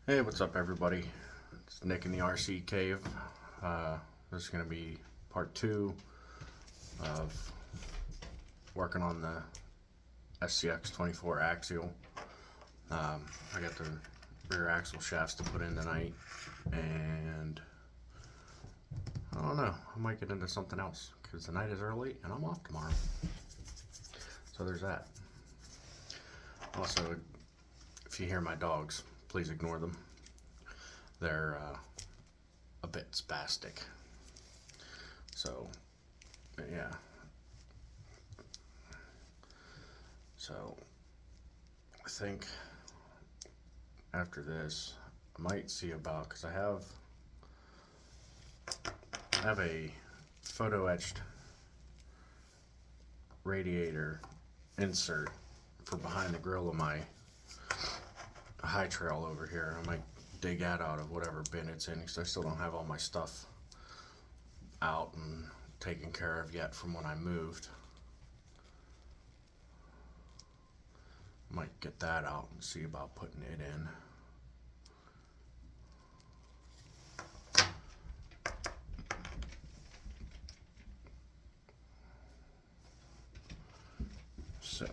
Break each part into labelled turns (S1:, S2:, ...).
S1: Hey, what's up, everybody? It's Nick in the RC Cave. This is going to be part two of working on the scx24 Axial. I got the rear axle shafts to put in tonight, and I don't know, I might get into something else because the night is early and I'm off tomorrow. So there's that. Also, if you hear my dogs, please ignore them. They're a bit spastic. So, yeah. So, I think after this, I might see about, because I have a photo etched radiator insert for behind the grill of my high trail over here. I might dig that out of whatever bin it's in, because I still don't have all my stuff out and taken care of yet from when I moved. Might get that out and see about putting it in. So,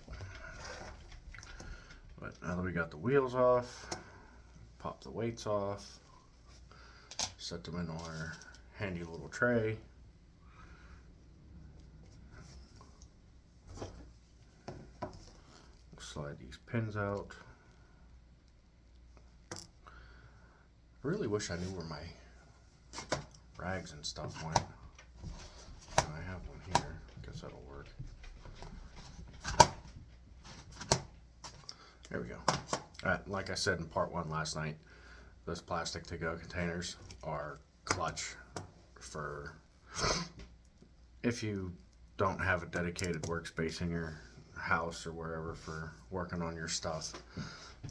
S1: but now that we got the wheels off, pop the weights off, set them in our handy little tray. Slide these pins out. I really wish I knew where my rags and stuff went. I have one here. Guess that'll work. There we go. Like I said in part one last night, those plastic to-go containers are clutch for if you don't have a dedicated workspace in your house or wherever for working on your stuff,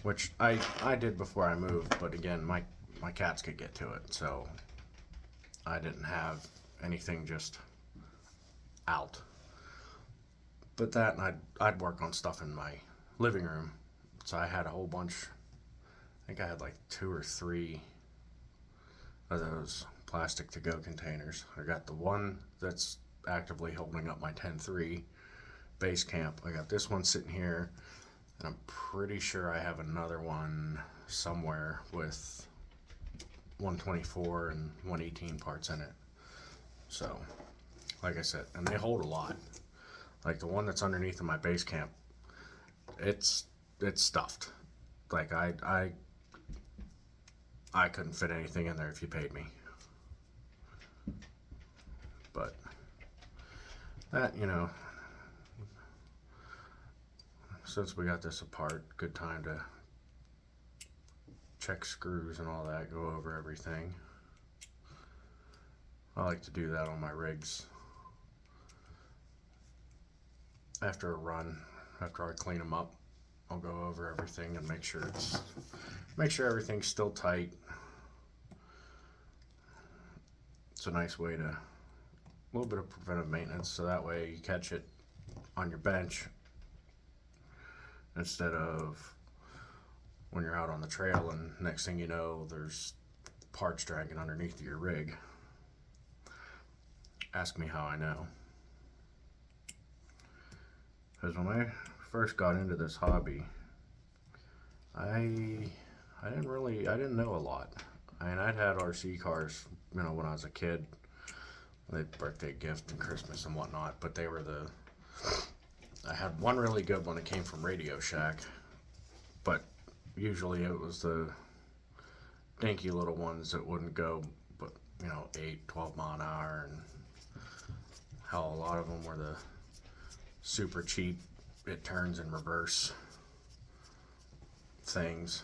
S1: which I did before I moved, but again, my cats could get to it, so I didn't have anything just out. But that, and I'd work on stuff in my living room, so I had a whole bunch. I think I had like 2 or 3 of those plastic to-go containers. I got the one that's actively holding up my 10.3 base camp. I got this one sitting here, and I'm pretty sure I have another one somewhere with 124 and 118 parts in it. So, like I said, and they hold a lot. Like the one that's underneath of my base camp, it's stuffed. Like I couldn't fit anything in there if you paid me. But that, since we got this apart, good time to check screws and all that, go over everything. I like to do that on my rigs after a run. After I clean them up, I'll go over everything and make sure everything's still tight. It's a nice way to, a little bit of preventive maintenance, so that way you catch it on your bench instead of when you're out on the trail and next thing you know there's parts dragging underneath your rig. Ask me how I know. Because when I first got into this hobby, I didn't know a lot. I mean, I'd had RC cars, when I was a kid, like birthday gift and Christmas and whatnot, but I had one really good one that came from Radio Shack, but usually it was the dinky little ones that wouldn't go but 8, 12 mile an hour, and hell, a lot of them were the super cheap, it turns in reverse things.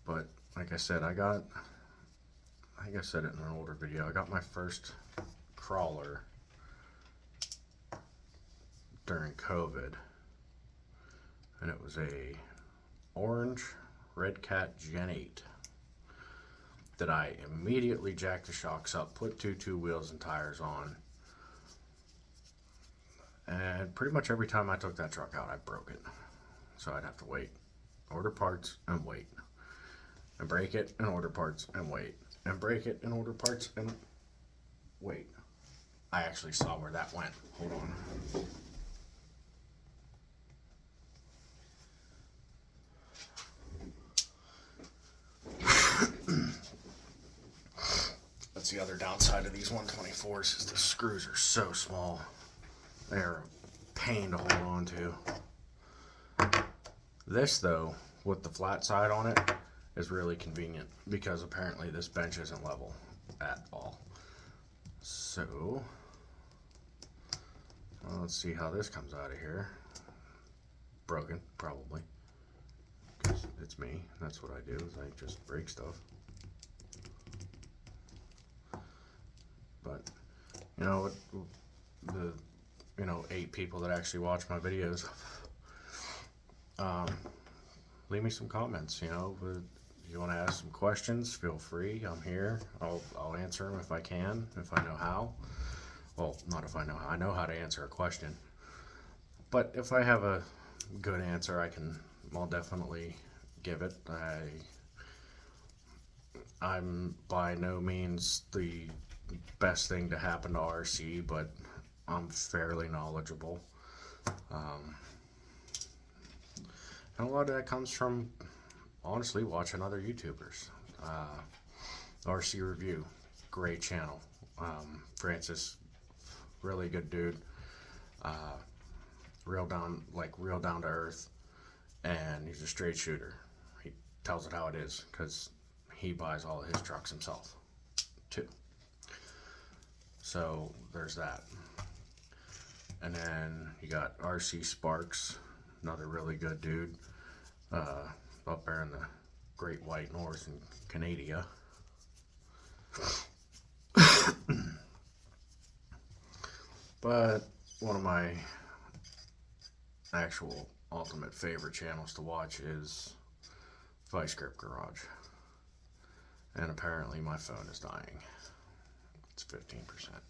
S1: But like I said, I think I said it in an older video, I got my first crawler during COVID, and it was a orange Red Cat Gen 8 that I immediately jacked the shocks up, put two wheels and tires on, and pretty much every time I took that truck out, I broke it. So I'd have to wait, order parts, and wait. and break it and order parts and wait. And break it and order parts and wait. I actually saw where that went. Hold on. That's the other downside of these 124s is the screws are so small. They're a pain to hold on to. This though, with the flat side on it, is really convenient because apparently this bench isn't level at all. So, well, let's see how this comes out of here. Broken, probably. Because it's me. That's what I do, is I just break stuff. But, you know, the 8 people that actually watch my videos, leave me some comments, you know. If you want to ask some questions, feel free. I'm here. I'll answer them if I can, if I know how. Well, not if I know how. I know how to answer a question. But if I have a good answer, I'll definitely give it. I'm by no means the best thing to happen to RC, but I'm fairly knowledgeable. And a lot of that comes from, honestly, watching other YouTubers. RC Review, great channel. Francis, really good dude. Real down to earth, and he's a straight shooter. He tells it how it is because he buys all of his trucks himself too. So there's that. And then you got RC Sparks, another really good dude, up there in the Great White North in Canada. But one of my actual ultimate favorite channels to watch is Vice Grip Garage. And apparently my phone is dying. It's 15%.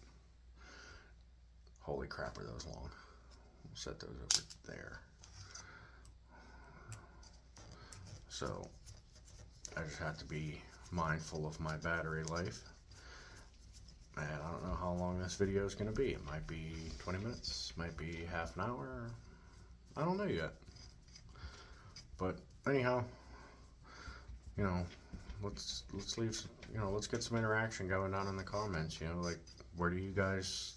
S1: Holy crap, are those long. We'll set those over there. So I just have to be mindful of my battery life. And I don't know how long this video is going to be. It might be 20 minutes, might be half an hour. I don't know yet. But anyhow, you know, let's leave, you know, let's get some interaction going down in the comments, you know, like where do you guys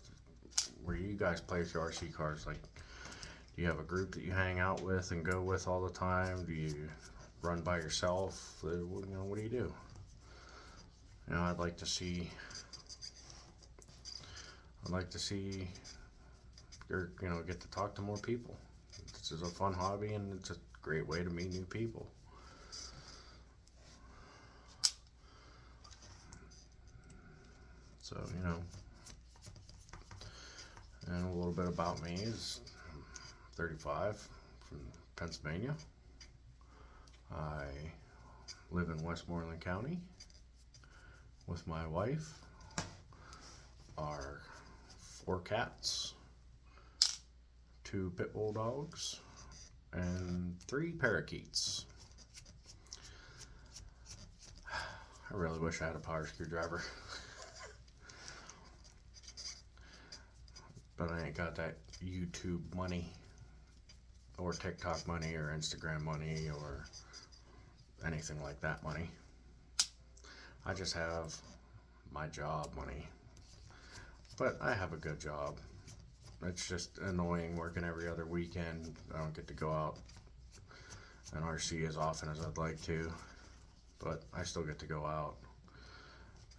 S1: place your RC cars? Like, do you have a group that you hang out with and go with all the time? Do you run by yourself? You know, what do you do? You know, I'd like to see or, you know, get to talk to more people. This is a fun hobby and it's a great way to meet new people. So, you know, and a little bit about me is I'm 35 from Pennsylvania. I live in Westmoreland County with my wife, our 4 cats, 2 pit bull dogs, and 3 parakeets. I really wish I had a power screwdriver. But I ain't got that YouTube money, or TikTok money, or Instagram money, or anything like that money. I just have my job money. But I have a good job. It's just annoying working every other weekend. I don't get to go out and RC as often as I'd like to, but I still get to go out.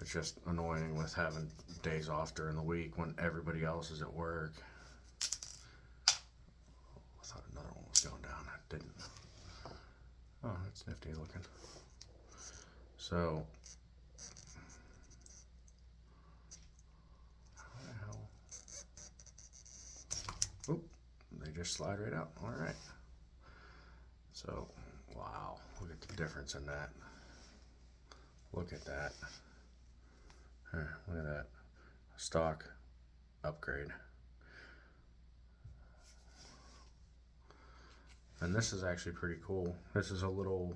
S1: It's just annoying with having days off during the week when everybody else is at work. I thought another one was going down. I didn't. Oh, that's nifty looking. So, how the hell? Oop, they just slide right out. All right. So, wow, look at the difference in that. Look at that. Look at that. Stock upgrade. And this is actually pretty cool. This is a little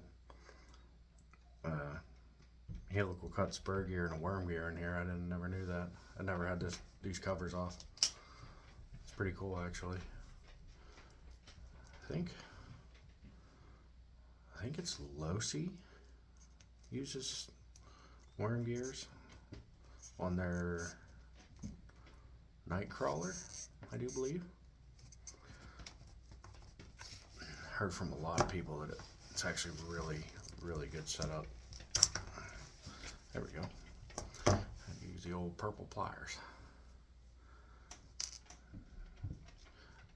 S1: helical cut spur gear and a worm gear in here. I never knew that. I never had these covers off. It's pretty cool, actually. I think it's Losi uses worm gears on their Nightcrawler, I do believe. Heard from a lot of people that it's actually really good setup. There we go. I use the old purple pliers.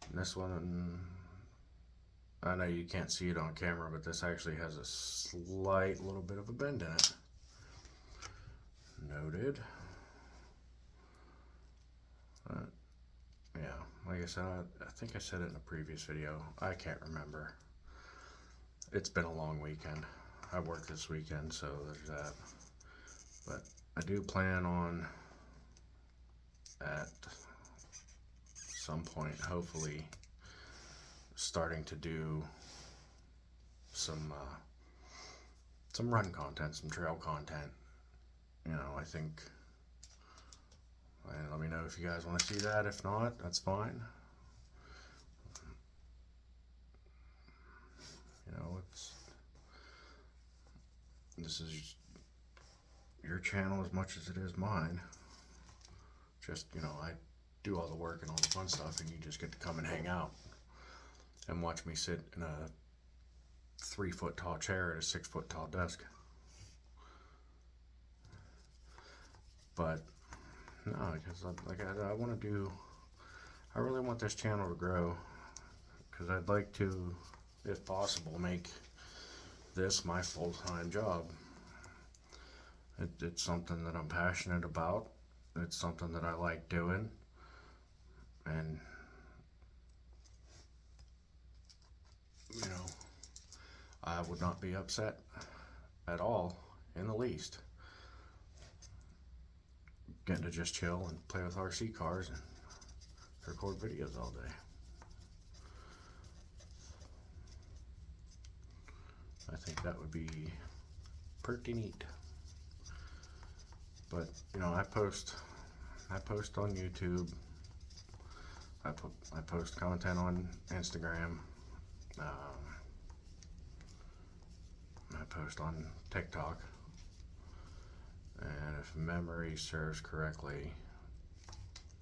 S1: And this one, I know you can't see it on camera, but this actually has a slight little bit of a bend in it. Noted. Yeah, like I said, I think I said it in a previous video. I can't remember. It's been a long weekend. I worked this weekend, so there's that. But I do plan on, at some point, hopefully, starting to do some run content, some trail content. You know, I think, and let me know if you guys want to see that. If not, that's fine. You know, this is your channel as much as it is mine. Just, you know, I do all the work and all the fun stuff, and you just get to come and hang out and watch me sit in a 3-foot tall chair at a 6-foot tall desk. But no, because I want to do, I really want this channel to grow, because I'd like to, if possible, make this my full-time job. It's something that I'm passionate about. It's something that I like doing, and you know, I would not be upset at all, in the least, getting to just chill and play with RC cars and record videos all day. I think that would be pretty neat. But you know, I post on YouTube. I post content on Instagram. I post on TikTok. And if memory serves correctly,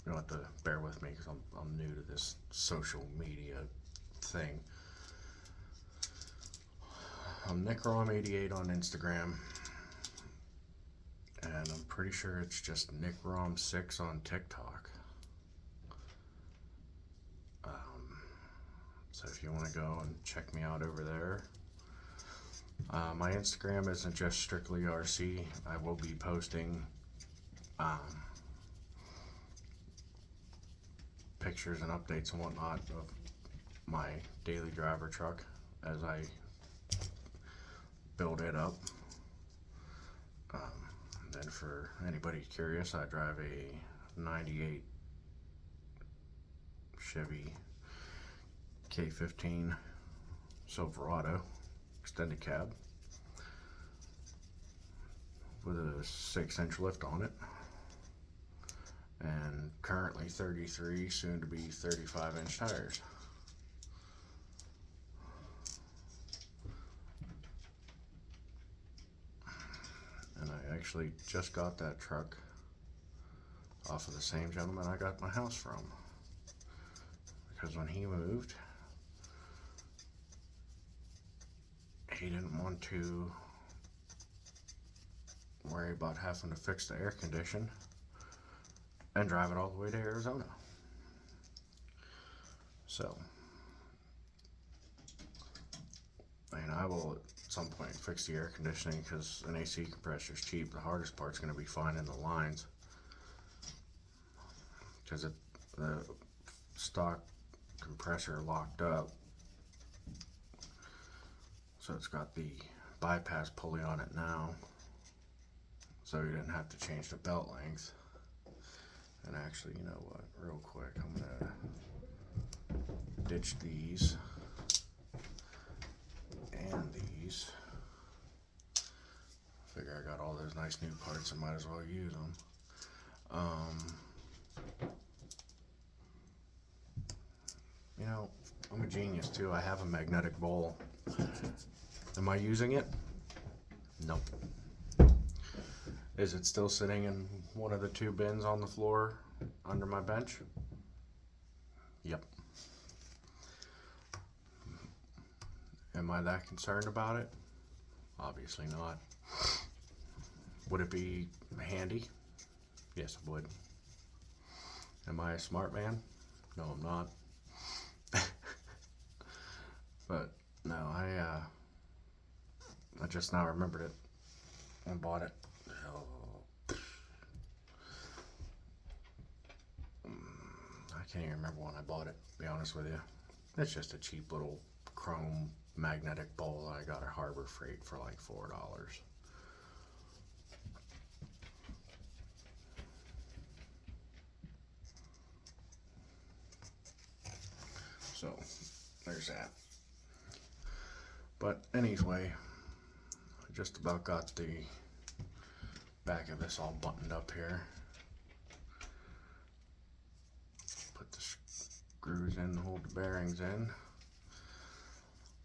S1: you'll have to bear with me because I'm new to this social media thing. I'm NickRom88 on Instagram, and I'm pretty sure it's just NickRom6 on TikTok. So if you want to go and check me out over there. My Instagram isn't just strictly RC. I will be posting pictures and updates and whatnot of my daily driver truck as I build it up. Then for anybody curious, I drive a 98 Chevy K15 Silverado extended cab with a 6-inch lift on it, and currently 33, soon to be 35-inch tires. And I actually just got that truck off of the same gentleman I got my house from, because when he moved, he didn't want to worry about having to fix the air condition and drive it all the way to Arizona. So, and I will at some point fix the air conditioning, because an AC compressor is cheap. The hardest part's going to be finding the lines, because the stock compressor locked up, so it's got the bypass pulley on it now, so you didn't have to change the belt length. And actually, you know what, real quick, I'm gonna ditch these and these Figure I got all those nice new parts, I might as well use them. You know, I'm a genius too. I have a magnetic bowl. Am I using it? Nope. Is it still sitting in one of the 2 bins on the floor under my bench? Yep. Am I that concerned about it? Obviously not. Would it be handy? Yes, it would. Am I a smart man? No, I'm not. But no, I just now remembered it and bought it. I can't even remember when I bought it, to be honest with you. It's just a cheap little chrome magnetic bowl I got at Harbor Freight for like $4. So there's that. But anyway, I just about got the back of this all buttoned up here. Put the screws in, hold the bearings in,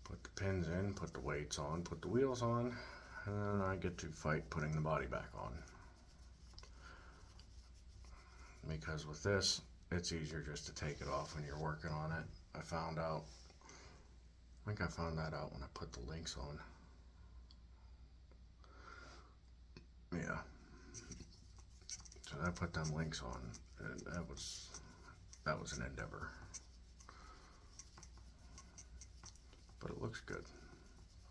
S1: put the pins in, put the weights on, put the wheels on, and then I get to fight putting the body back on. Because with this, it's easier just to take it off when you're working on it. I think I found that out when I put the links on. Yeah. So I put them links on, and that was an endeavor. But it looks good.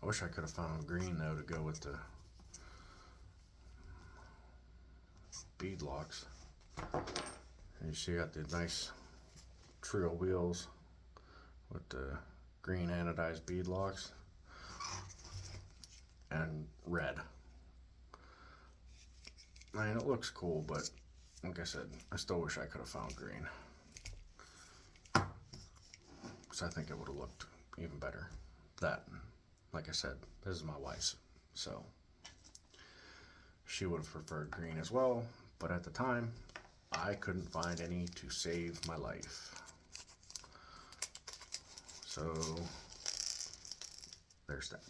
S1: I wish I could have found green though to go with the bead locks. And you see I got the nice trio wheels with the green anodized bead locks and red. I mean, it looks cool, but like I said, I still wish I could have found green. Because I think it would have looked even better. That, like I said, this is my wife's, so she would have preferred green as well, but at the time, I couldn't find any to save my life. So there's that.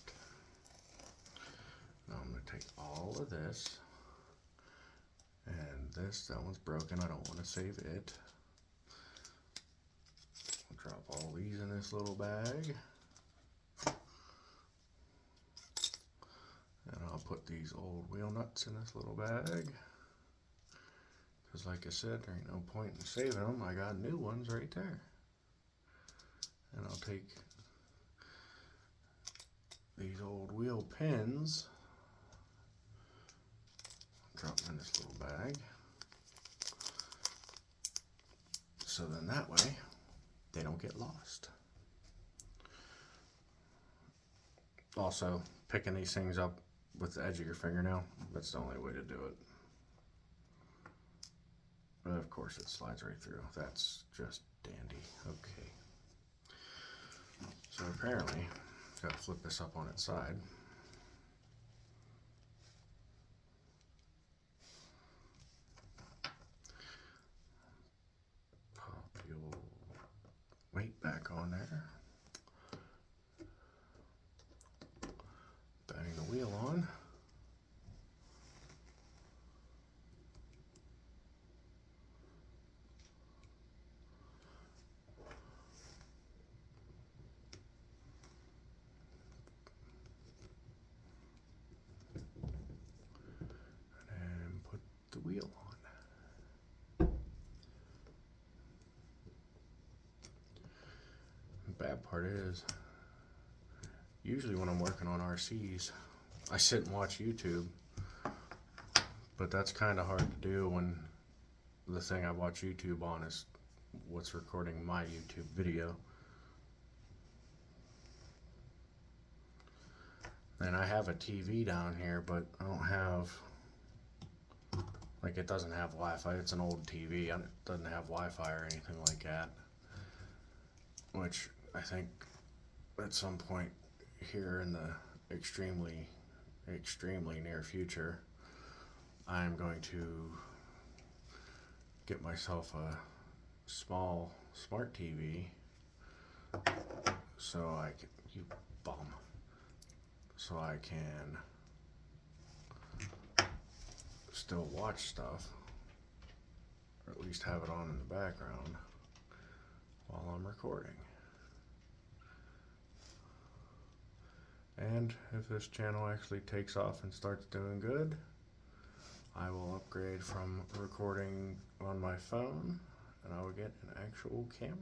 S1: Now I'm going to take all of this, and that one's broken. I don't want to save it. I'll drop all these in this little bag. And I'll put these old wheel nuts in this little bag. Because like I said, there ain't no point in saving them. I got new ones right there. And I'll take these old wheel pins, drop them in this little bag. So then that way, they don't get lost. Also, picking these things up with the edge of your fingernail, that's the only way to do it. But of course it slides right through. That's just dandy. Okay. So apparently, got to flip this up on its side. Pop your weight back on there. Bang the wheel on. And put the wheel on. The bad part is, usually when I'm working on RCs, I sit and watch YouTube, but that's kind of hard to do when the thing I watch YouTube on is what's recording my YouTube video. And I have a TV down here, but I don't have, like, it doesn't have Wi-Fi. It's an old TV, and it doesn't have Wi-Fi or anything like that, which I think at some point here in the extremely extremely near future, I'm going to get myself a small smart TV so I can, you bum, so I can still watch stuff, or at least have it on in the background while I'm recording. And if this channel actually takes off and starts doing good, I will upgrade from recording on my phone and I will get an actual camera.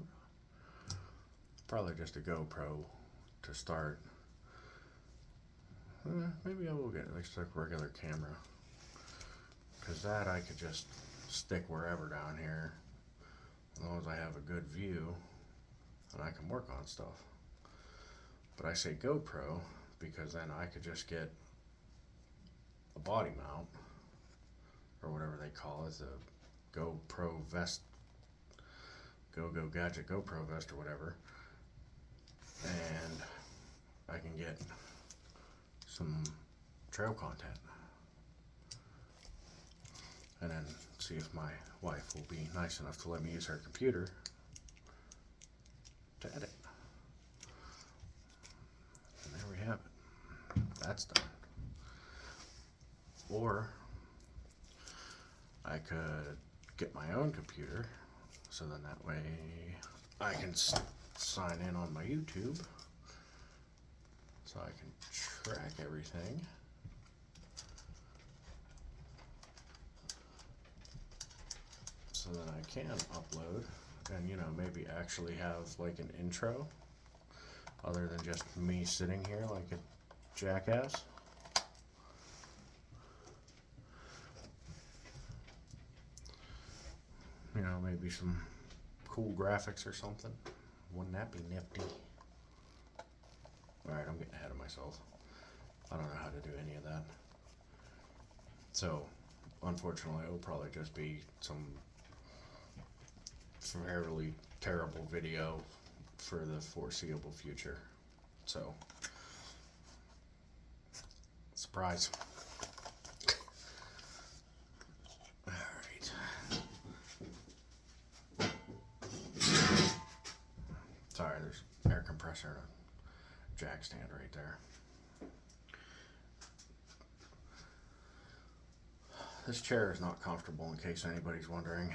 S1: Probably just a GoPro to start. Maybe I will get at least a regular camera, because that I could just stick wherever down here as long as I have a good view and I can work on stuff. But I say GoPro because then I could just get a body mount, or whatever they call it, the GoPro vest, Go Gadget GoPro vest or whatever, and I can get some trail content, and then see if my wife will be nice enough to let me use her computer to edit. And there we have it. That's done. Or I could get my own computer, so then that way I can sign in on my YouTube, so I can track everything. So then I can upload and, you know, maybe actually have like an intro other than just me sitting here like a jackass. You know, maybe some cool graphics or something. Wouldn't that be nifty? Alright, I'm getting ahead of myself. I don't know how to do any of that. So, unfortunately, it'll probably just be some fairly terrible video for the foreseeable future. So, surprise. Alright. Sorry, there's air compressor and a jack stand right there. This chair is not comfortable, in case anybody's wondering.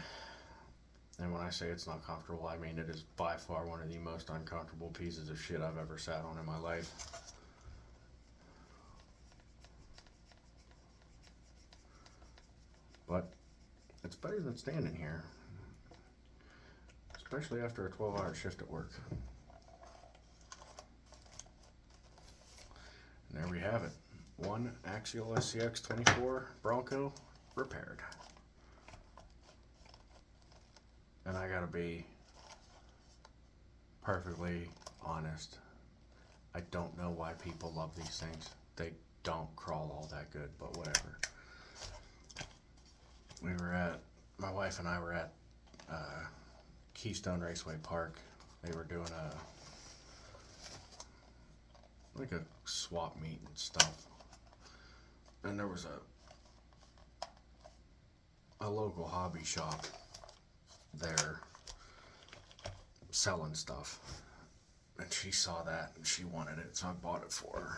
S1: And when I say it's not comfortable, I mean it is by far one of the most uncomfortable pieces of shit I've ever sat on in my life. But it's better than standing here, especially after a 12-hour shift at work. And there we have it. One Axial scx24 Bronco repaired. And I gotta be perfectly honest, I don't know why people love these things. They don't crawl all that good, but whatever. My wife and I were at Keystone Raceway Park. They were doing like a swap meet and stuff. And there was a local hobby shop there selling stuff, and she saw that and she wanted it, so I bought it for her.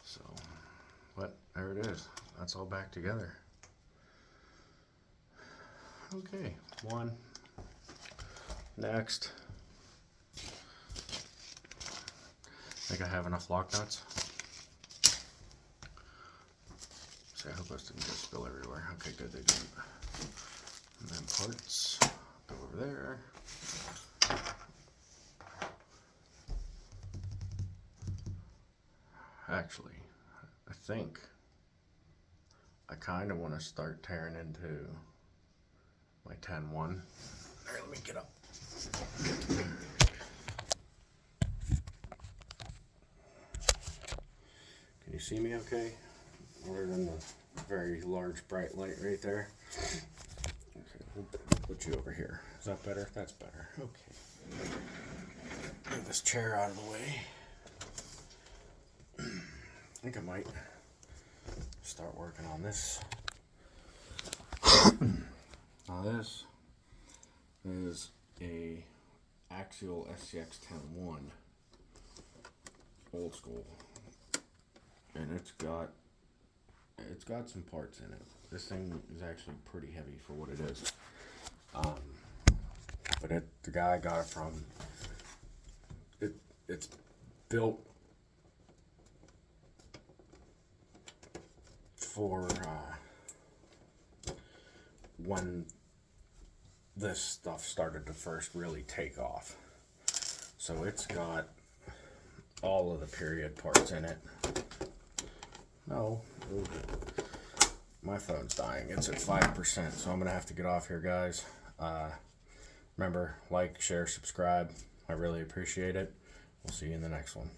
S1: So, but there it is. That's all back together. Okay, one. Next. I think I have enough lock nuts. So I hope this didn't just spill everywhere. Okay, good, they didn't. And then parts go over there. Actually, I think I kind of want to start tearing into my 10-1. There, let me get up. Can you see me okay? Other than the very large bright light right there. Okay, we'll put put you over here. Is that better? That's better. Okay. Move this chair out of the way. I think I might start working on this. Now this is a Axial scx24, old school, and it's got some parts in it. This thing is actually pretty heavy for what it is. But the guy I got it from, it's built for when this stuff started to first really take off. So it's got all of the period parts in it. No, ooh, my phone's dying. It's at 5%, so I'm gonna have to get off here, guys. Remember, like, share, subscribe. I really appreciate it. We'll see you in the next one.